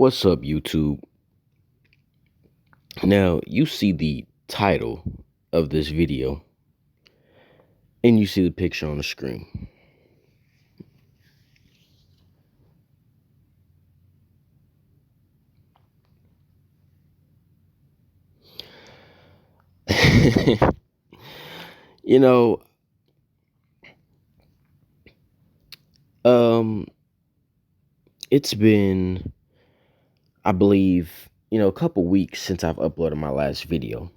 What's up, YouTube? Now, you see the title of this video and you see the picture on the screen. you know, um, it's been, I believe, a couple weeks since I've uploaded my last video.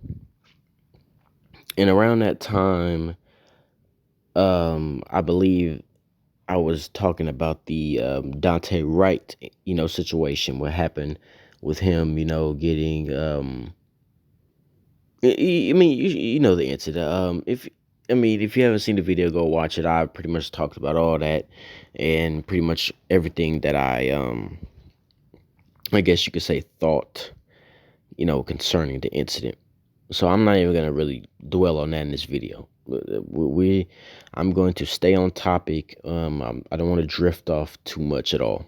And around that time, I believe I was talking about the Dante Wright, situation, what happened with him, getting I mean, you know the incident. If you haven't seen the video, go watch it. I pretty much talked about all that and pretty much everything that I guess you could say, thought, concerning the incident. So I'm not even gonna really dwell on that in this video. I'm going to stay on topic. I don't want to drift off too much at all.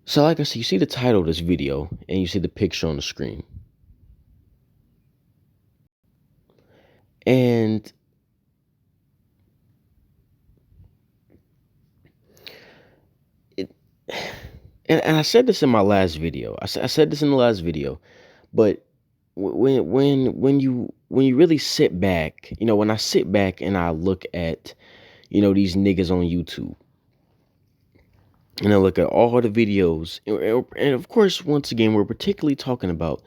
So, like I said, you see the title of this video and you see the picture on the screen. And it, and I said this in my last video. I said this in the last video, but when you really sit back, when I sit back and I look at, these niggas on YouTube, and I look at all the videos, and of course, once again, we're particularly talking about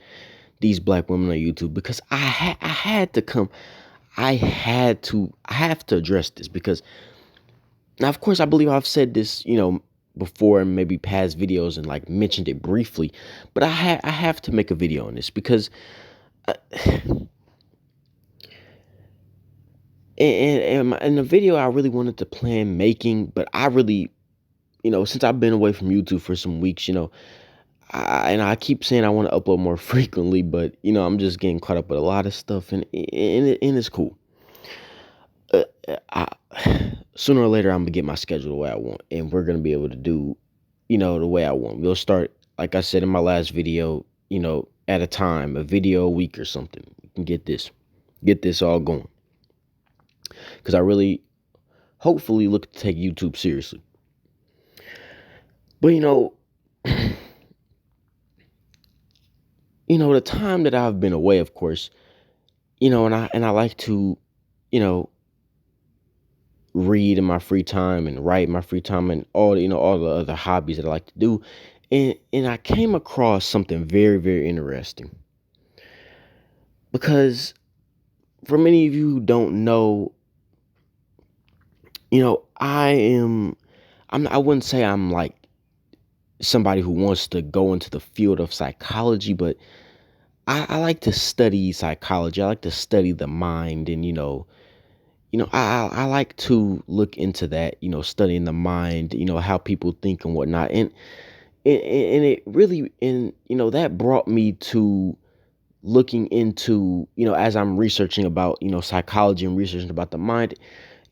these black women on YouTube because I have to address this because now, of course, I believe I've said this, before in maybe past videos and like mentioned it briefly, but I have to make a video on this because, in the video I really wanted to plan making, but I really, since I've been away from YouTube for some weeks, I keep saying I want to upload more frequently, but I'm just getting caught up with a lot of stuff, and it's cool. Sooner or later, I'm gonna get my schedule the way I want, and we're gonna be able to do, the way I want. We'll start, like I said in my last video, at a time, a video a week or something. We can get this all going, because I really, hopefully, look to take YouTube seriously. But the time that I've been away, of course, and I like to, read in my free time and write in my free time and all the other hobbies that I like to do. And I came across something very, very interesting. Because for many of you who don't know, I wouldn't say I'm like somebody who wants to go into the field of psychology, but I like to study psychology. I like to study the mind, and I like to look into that, studying the mind, how people think and whatnot. And it really, that brought me to looking into, as I'm researching about, psychology and researching about the mind,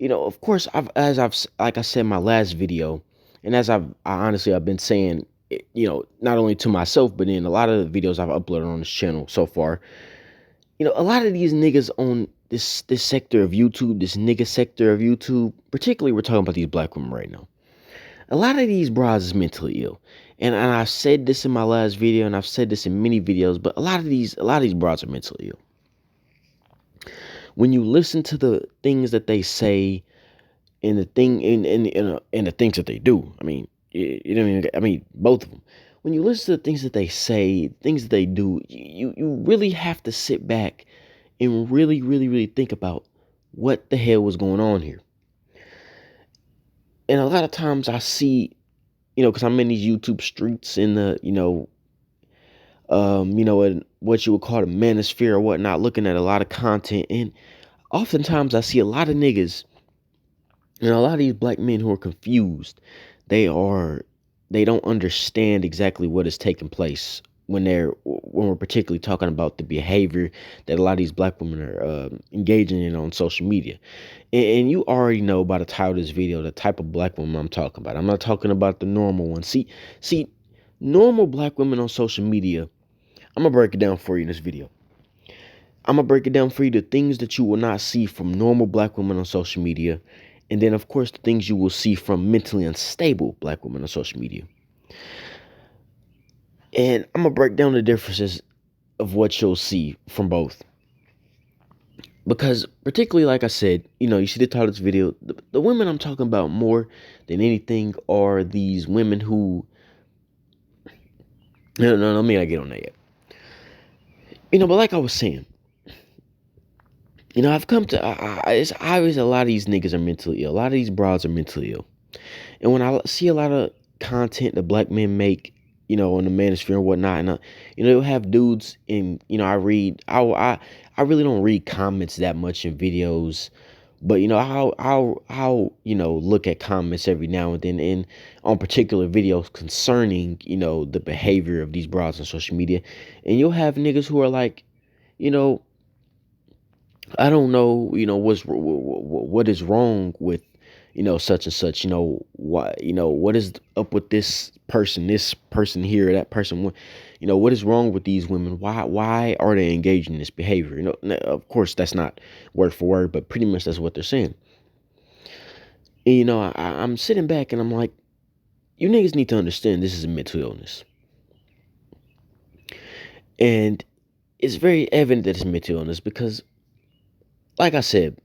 of course, like I said in my last video, and I've been saying, not only to myself, but in a lot of the videos I've uploaded on this channel so far, a lot of these niggas on this sector of YouTube, this nigga sector of YouTube, particularly we're talking about these black women right now. A lot of these bras is mentally ill. And I've said this in my last video, and I've said this in many videos, but a lot of these bras are mentally ill. When you listen to the things that they say and the things that they do, both of them. When you listen to the things that they say, things that they do, you really have to sit back and really, really, really think about what the hell was going on here. And a lot of times I see, because I'm in these YouTube streets in the, in what you would call the manosphere or whatnot, looking at a lot of content. And oftentimes I see a lot of niggas and a lot of these black men who are confused. They don't understand exactly what is taking place when we're particularly talking about the behavior that a lot of these black women are engaging in on social media. And you already know by the title of this video the type of black woman I'm talking about. I'm not talking about the normal one. See, normal black women on social media. I'm gonna break it down for you in this video. I'm gonna break it down for you the things that you will not see from normal black women on social media, and then of course the things you will see from mentally unstable black women on social media. And I'm gonna break down the differences of what you'll see from both. Because particularly, like I said, you see the title of this video, the women I'm talking about more than anything are these women who, no, let me not get on that yet. But like I was saying, I've come to, it's obvious a lot of these niggas are mentally ill. A lot of these broads are mentally ill. And when I see a lot of content that black men make, on the manosphere and whatnot, and you'll have dudes in, I read, I really don't read comments that much in videos, but I'll look at comments every now and then, and on particular videos concerning, the behavior of these broads on social media, and you'll have niggas who are like, you know, I don't know, what is wrong with, such and such, what is up with this person here, that person, what is wrong with these women? Why are they engaging in this behavior? Of course, that's not word for word, but pretty much that's what they're saying. And, I'm sitting back and I'm like, you niggas need to understand this is a mental illness. And it's very evident that it's mental illness because, like I said,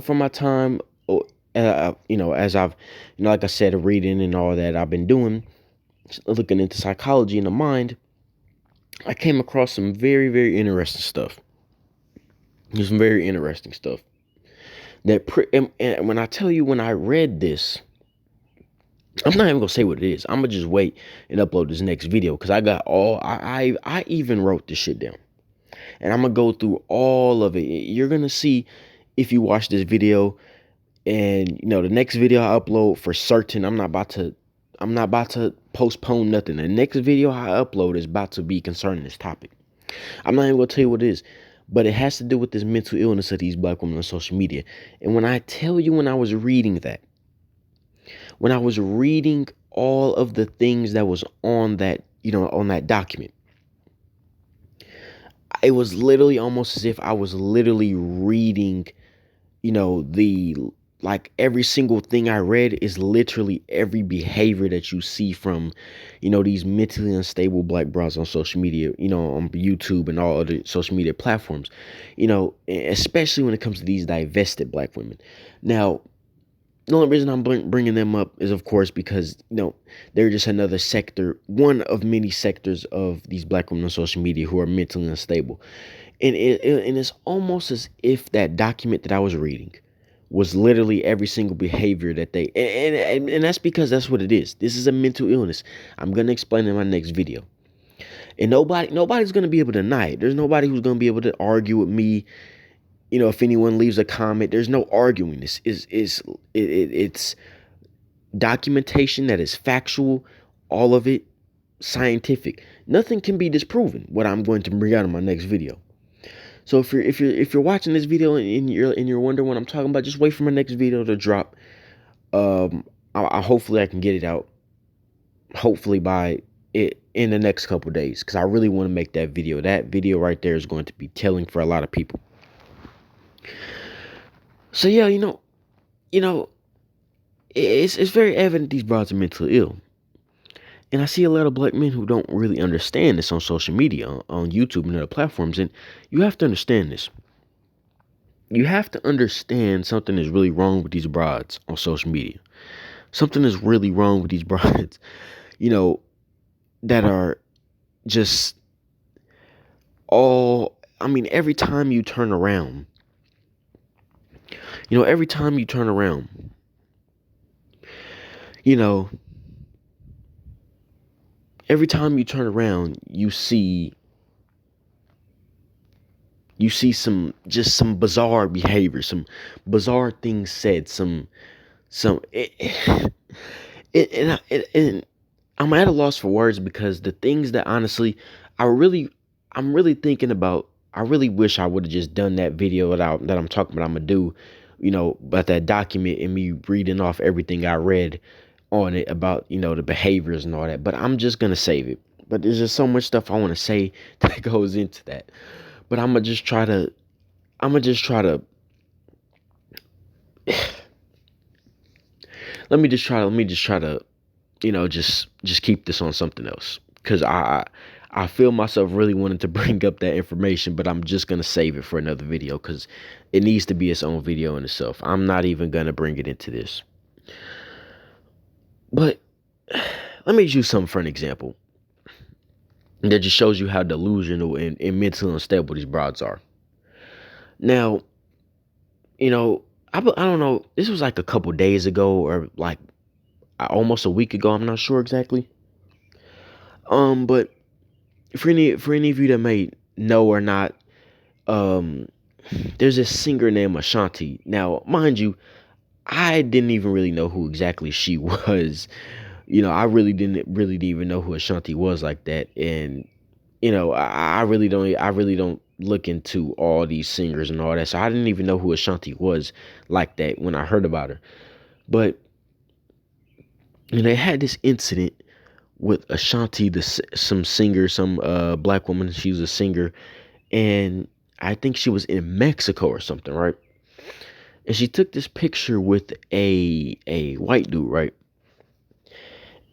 from my time, as I've, like I said, reading and all that I've been doing, looking into psychology and the mind, I came across some very, very interesting stuff. There's some very interesting stuff and when I tell you, when I read this, I'm not even gonna say what it is. I'm gonna just wait and upload this next video because I got I even wrote this shit down, and I'm gonna go through all of it. You're gonna see if you watch this video. And the next video I upload, for certain, I'm not about to postpone nothing. The next video I upload is about to be concerning this topic. I'm not even gonna tell you what it is, but it has to do with this mental illness of these black women on social media. And when I tell you, when I was reading all of the things that was on that, on that document, it was literally almost as if I was literally reading, the like every single thing I read is literally every behavior that you see from, these mentally unstable black bras on social media, on YouTube and all other social media platforms, especially when it comes to these divested black women. Now, the only reason I'm bringing them up is, of course, because, they're just another sector, one of many sectors of these black women on social media who are mentally unstable. And it's almost as if that document that I was reading was literally every single behavior that they and that's because that's what it is. This is a mental illness. I'm gonna explain in my next video. And nobody's gonna be able to deny it. There's nobody who's gonna be able to argue with me. If anyone leaves a comment, there's no arguing. This it's documentation that is factual, all of it scientific. Nothing can be disproven. What I'm going to bring out in my next video. So if you're watching this video and you're wondering what I'm talking about, just wait for my next video to drop. Hopefully I can get it out. Hopefully by it in the next couple days, because I really want to make that video. That video right there is going to be telling for a lot of people. So yeah, it's very evident these broads are mentally ill. And I see a lot of black men who don't really understand this on social media, on YouTube and other platforms. And you have to understand this. You have to understand something is really wrong with these broads on social media. Something is really wrong with these broads, that are just every time you turn around, every time you turn around, every time you turn around, you see some bizarre behavior, some bizarre things said, and I'm at a loss for words because the things that honestly, I really, I'm really thinking about. I really wish I would have just done that video that I'm talking about. I'm gonna do, about that document and me reading off everything I read on it about the behaviors and all that. But I'm just gonna save it. But there's just so much stuff I want to say that goes into that. But I'm gonna just try to. I'm gonna just try to. Let me just try to just keep this on something else because I feel myself really wanting to bring up that information, but I'm just gonna save it for another video because it needs to be its own video in itself. I'm not even gonna bring it into this. But let me use something for an example that just shows you how delusional and mentally unstable these broads are. Now, I don't know. This was like a couple days ago or like almost a week ago. I'm not sure exactly. But for any of you that may know or not, um, there's this singer named Ashanti. Now, mind you, I didn't even really know who exactly she was. I really didn't even know who Ashanti was like that. And I really don't look into all these singers and all that. So I didn't even know who Ashanti was like that when I heard about her. But they had this incident with Ashanti, some singer, some black woman. She was a singer, and I think she was in Mexico or something, right? And she took this picture with a white dude, right?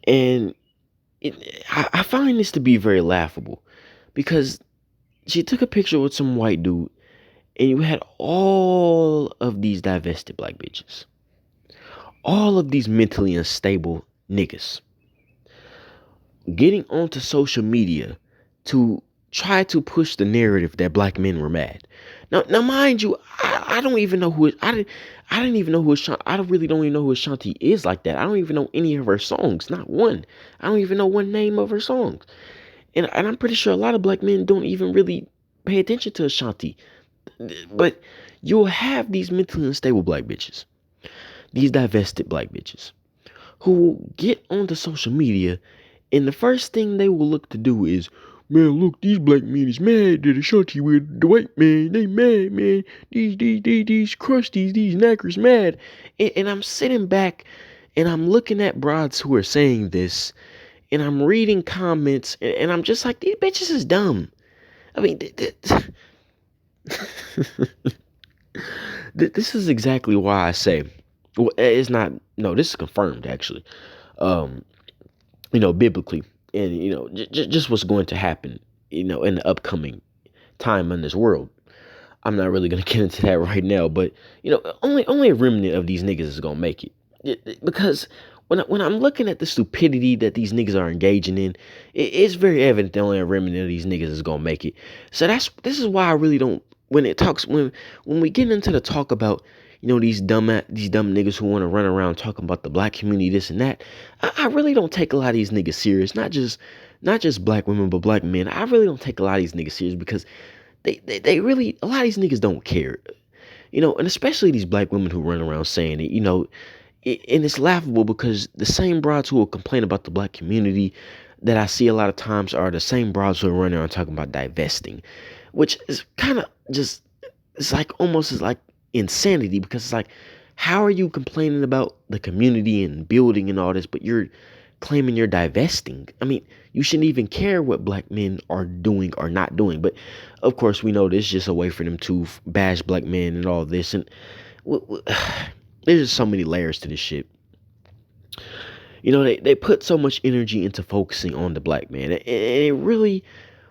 And I find this to be very laughable because she took a picture with some white dude, and you had all of these divested black bitches, all of these mentally unstable niggas getting onto social media to try to push the narrative that black men were mad. Now, mind you, I don't even know who I didn't even know who Ashanti. I really don't even know who Ashanti is like that. I don't even know any of her songs, not one. I don't even know one name of her songs, and I'm pretty sure a lot of black men don't even really pay attention to Ashanti. But you'll have these mentally unstable black bitches, these divested black bitches, who will get onto social media, and the first thing they will look to do is, man, look, these black men is mad that Ashanti with the white man. They mad, man. These crusties, these knackers mad. And I'm sitting back and I'm looking at broads who are saying this, and I'm reading comments, and I'm just like, these bitches is dumb. I mean, this is exactly why I say, well, it's not, no, this is confirmed actually. Um, biblically, and just what's going to happen, in the upcoming time in this world. I'm not really gonna get into that right now, but only a remnant of these niggas is gonna make it. Because when I'm looking at the stupidity that these niggas are engaging in, it's very evident that only a remnant of these niggas is gonna make it. So this is why I really don't, when we get into the talk about these dumb niggas who want to run around talking about the black community, this and that. I really don't take a lot of these niggas serious. Not just black women, but black men. I really don't take a lot of these niggas serious because they really, a lot of these niggas don't care. And especially these black women who run around saying it, and it's laughable because the same broads who will complain about the black community that I see a lot of times are the same broads who are running around talking about divesting, which is kind of just, it's like almost as like insanity because it's like, how are you complaining about the community and building and all this, but you're claiming you're divesting? I mean, you shouldn't even care what black men are doing or not doing. But of course, we know this is just a way for them to bash black men and all this. And there's just so many layers to this shit. They put so much energy into focusing on the black man, and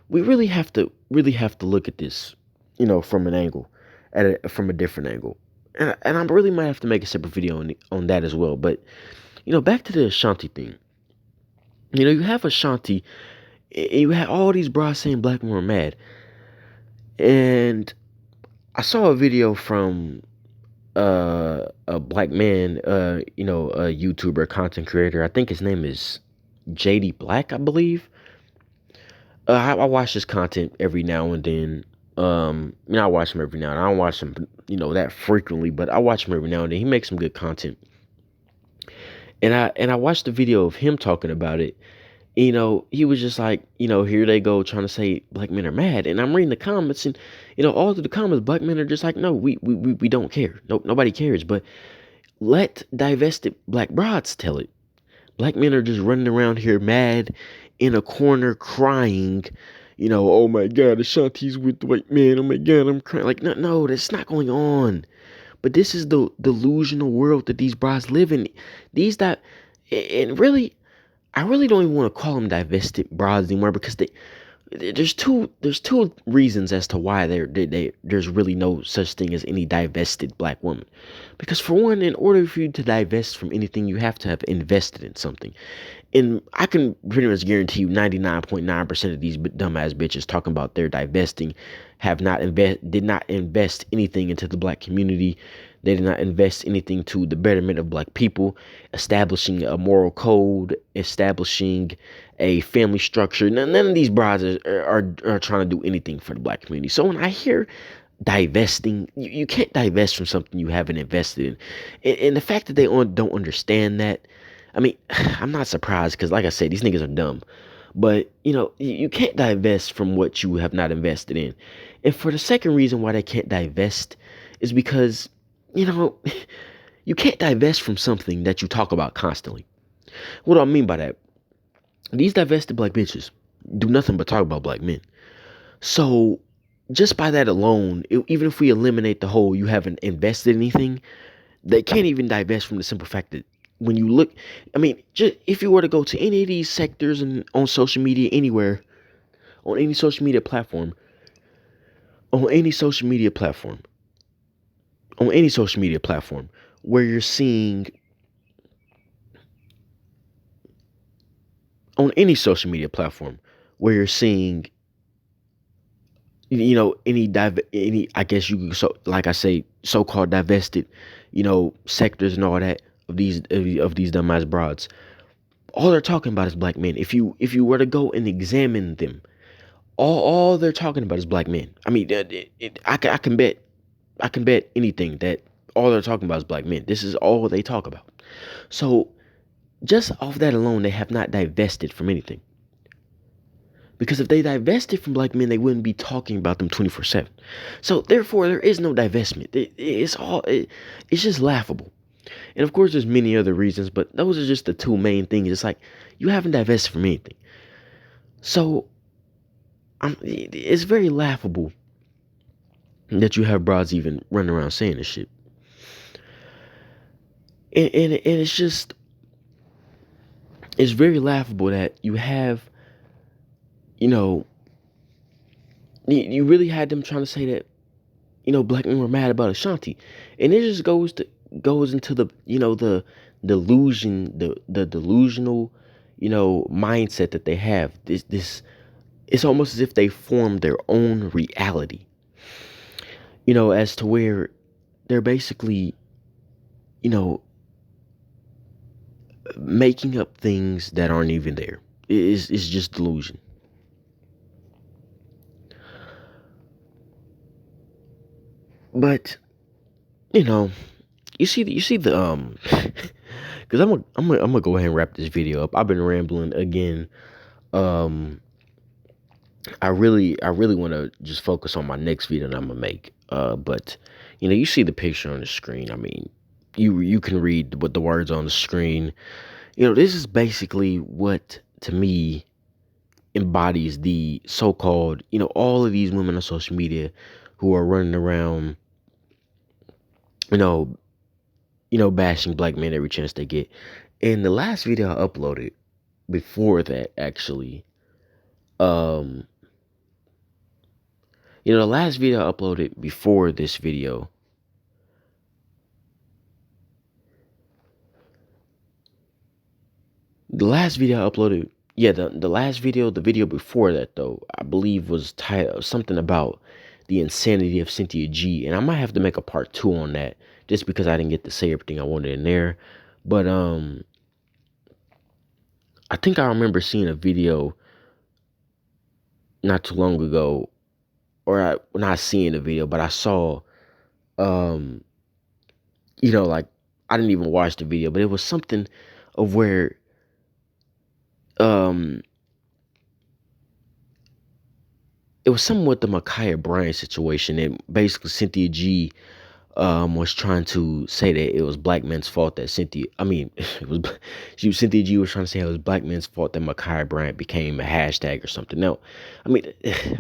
we really have to look at this, from an angle, from a different angle, and I really might have to make a separate video on that as well. But back to the Ashanti thing. You have Ashanti, and you had all these bras saying black men were mad, and I saw a video from a black man, a YouTuber, content creator. I think his name is JD Black, I believe. I watch his content every now and then. I watch him every now and then. I don't watch him, that frequently, but I watch him every now and then. He makes some good content. And I watched the video of him talking about it, He was just like, here they go trying to say black men are mad. And I'm reading the comments, and all through the comments, black men are just like, no, we don't care. No, nobody cares. But let divested black broads tell it. Black men are just running around here mad in a corner crying, oh my God, Ashanti's with the white man. Oh my God, I'm crying. Like, no, no, that's not going on. But this is the delusional world that these broads live in. These that, and really, I really don't even want to call them divested broads anymore, because there's two reasons as to why there's really no such thing as any divested black woman. Because for one, in order for you to divest from anything, you have to have invested in something. And I can pretty much guarantee you 99.9% of these dumbass bitches talking about their divesting did not invest anything into the black community. They did not invest anything to the betterment of black people, establishing a moral code, establishing a family structure. None of these brides are trying to do anything for the black community. So when I hear divesting, you can't divest from something you haven't invested in. And the fact that they don't understand that, I mean, I'm not surprised, because like I said, these niggas are dumb. But, you can't divest from what you have not invested in. And for the second reason why they can't divest is because, you know, you can't divest from something that you talk about constantly. What do I mean by that? These divested black bitches do nothing but talk about black men. So just by that alone, even if we eliminate the whole you haven't invested anything, they can't even divest from the simple fact that when you look, I mean, just if you were to go to any of these sectors and on social media, anywhere, on any social media platform, on any social media platform, on any social media platform, where you're seeing, on any social media platform, where you're seeing, any, I guess you could, so like I say, so-called divested, sectors and all that of these dumbass broads, all they're talking about is black men. If you were to go and examine them, all they're talking about is black men. I mean, I can bet anything that all they're talking about is black men. This is all they talk about. So just off that alone, they have not divested from anything. Because if they divested from black men, they wouldn't be talking about them 24/7. So therefore, there is no divestment. It's just laughable. And of course, there's many other reasons, but those are just the two main things. It's like you haven't divested from anything. So it's very laughable that you have broads even running around saying this shit. And it's very laughable that you have, you know, you really had them trying to say that, black men were mad about Ashanti. And it just goes into the delusion, the delusional, mindset that they have. This it's almost as if they form their own reality. As to where they're basically, you know, making up things that aren't even there. It's just delusion. But you know, you see the because I'm gonna go ahead and wrap this video up. I've been rambling again. Um, I really want to just focus on my next video that I'm gonna make. But you see the picture on the screen. I mean, you can read what the words on the screen. This is basically what to me embodies the so-called, all of these women on social media who are running around, you know, bashing black men every chance they get. And the last video I uploaded before that, actually, um, the last video I uploaded before this video, the last video I uploaded, yeah, the last video, the video before that though, I believe was titled something about the insanity of Cynthia G, and I might have to make a part 2 on that, just because I didn't get to say everything I wanted in there. But I think I remember seeing a video not too long ago, or not seeing the video, but I saw, um, like, I didn't even watch the video, but it was something of where um it was something with the Ma'Khia Bryant situation, and basically Cynthia G was trying to say that it was black men's fault that it was Cynthia G was trying to say it was black men's fault that Ma'Khia Bryant became a hashtag or something. No, I mean,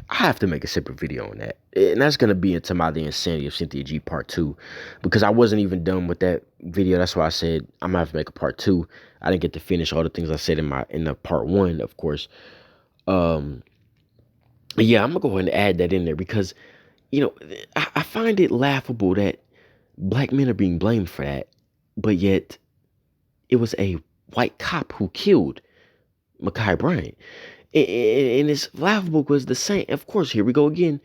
I have to make a separate video on that, and that's gonna be into the insanity of Cynthia G part two, because I wasn't even done with that video. That's why I said I'm gonna have to make a part two. I didn't get to finish all the things I said in the part one, of course. Um, yeah, I'm gonna go ahead and add that in there because you know I find it laughable that black men are being blamed for that, but yet it was a white cop who killed Ma'Khia Bryant. And it's laughable because the same, of course, here we go again.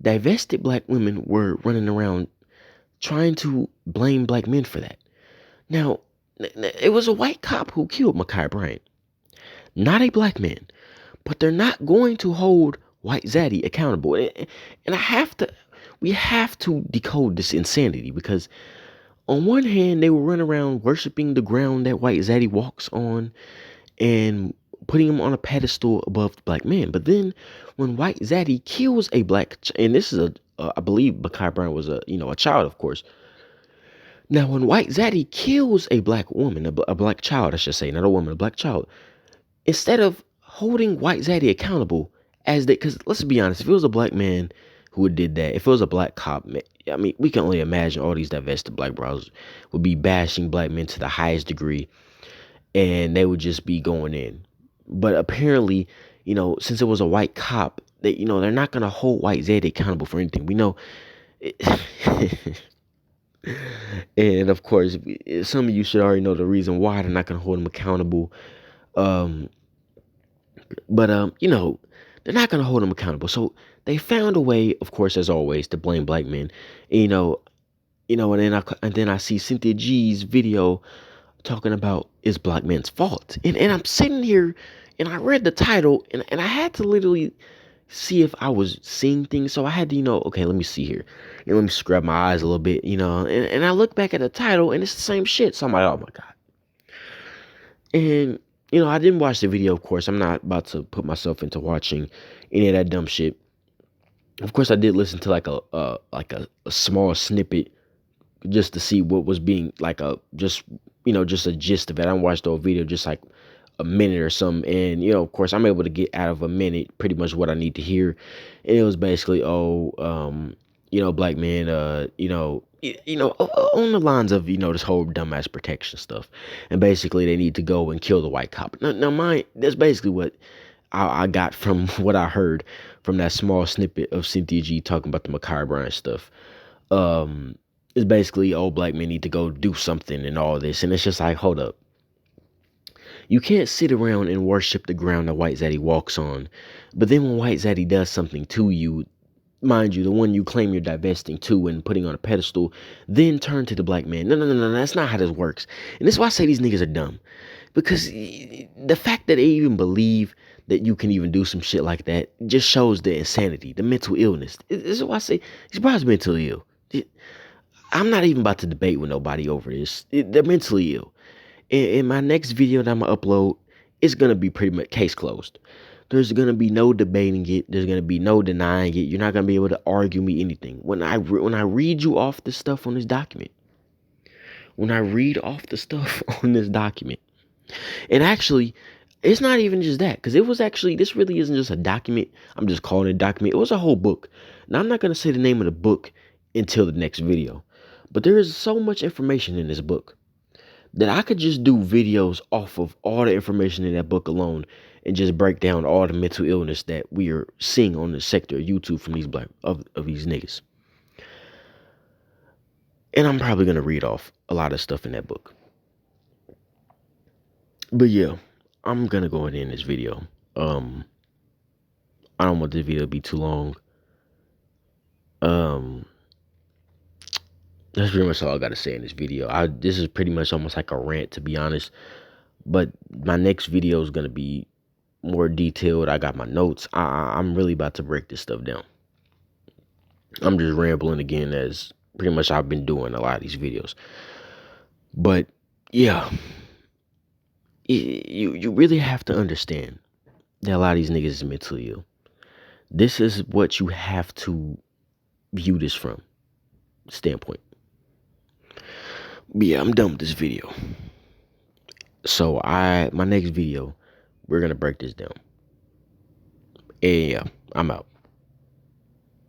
Divested black women were running around trying to blame black men for that. Now, it was a white cop who killed Ma'Khia Bryant, not a black man. But they're not going to hold White Zaddy accountable. And we have to decode this insanity because on one hand, they will run around worshiping the ground that White Zaddy walks on and putting him on a pedestal above the black man. But then when White Zaddy kills a and this is I believe Ma'Khia Bryant was a child, of course. Now, when White Zaddy kills a black woman, a black child, I should say, not a woman, a black child, instead of holding White Zaddy accountable as they, because let's be honest, if it was a black man who had did that, if it was a black cop, I mean, we can only imagine all these divested black brothers would be bashing black men to the highest degree, and they would just be going in. But apparently, since it was a white cop, they're not gonna hold White Zaddy accountable for anything. We know. And of course, some of you should already know the reason why they're not gonna hold him accountable. Um, but they're not gonna hold him accountable. So they found a way, of course, as always, to blame black men. And, and then I see Cynthia G's video talking about it's black men's fault. And I'm sitting here and I read the title and I had to literally see if I was seeing things. So I had to, okay, let me see here. And let me scrub my eyes a little bit, and I look back at the title and it's the same shit. So I'm like, oh my God. And I didn't watch the video, of course. I'm not about to put myself into watching any of that dumb shit. Of course, I did listen to like a small snippet just to see what was being like just a gist of it. I don't watch the whole video, just like a minute or something. And of course, I'm able to get out of a minute pretty much what I need to hear. And it was basically, black men, on the lines of this whole dumbass protection stuff. And basically, they need to go and kill the white cop. Now, that's basically what I got from what I heard from that small snippet of Cynthia G talking about the Ma'Khia Bryant stuff. It's basically, black men need to go do something and all this. And it's just like, hold up. You can't sit around and worship the ground that White Zaddy walks on. But then when White Zaddy does something to you, mind you, the one you claim you're divesting to and putting on a pedestal, then turn to the black man. No, that's not how this works. And this is why I say these niggas are dumb. Because the fact that they even believe that you can even do some shit like that just shows the insanity, the mental illness. This is why I say these brothers mentally ill. I'm not even about to debate with nobody over this. They're mentally ill. In my next video that I'm going to upload, it's going to be pretty much case closed. There's going to be no debating it. There's going to be no denying it. You're not going to be able to argue me anything. When I read you off the stuff on this document, and actually, it's not even just that, because this really isn't just a document. I'm just calling it a document. It was a whole book. Now, I'm not going to say the name of the book until the next video, but there is so much information in this book that I could just do videos off of all the information in that book alone and just break down all the mental illness that we are seeing on the sector of YouTube from these of these niggas. And I'm probably going to read off a lot of stuff in that book. But yeah, I'm going to go ahead and end this video. I don't want this video to be too long. That's pretty much all I got to say in this video. This is pretty much almost like a rant, to be honest. But my next video is going to be more detailed. I got my notes. I'm really about to break this stuff down. I'm just rambling again, as pretty much I've been doing a lot of these videos. But yeah, You really have to understand that a lot of these niggas is mentally ill. This is what you have to view this from standpoint. But yeah, I'm done with this video. So my next video, we're gonna break this down. Yeah, I'm out.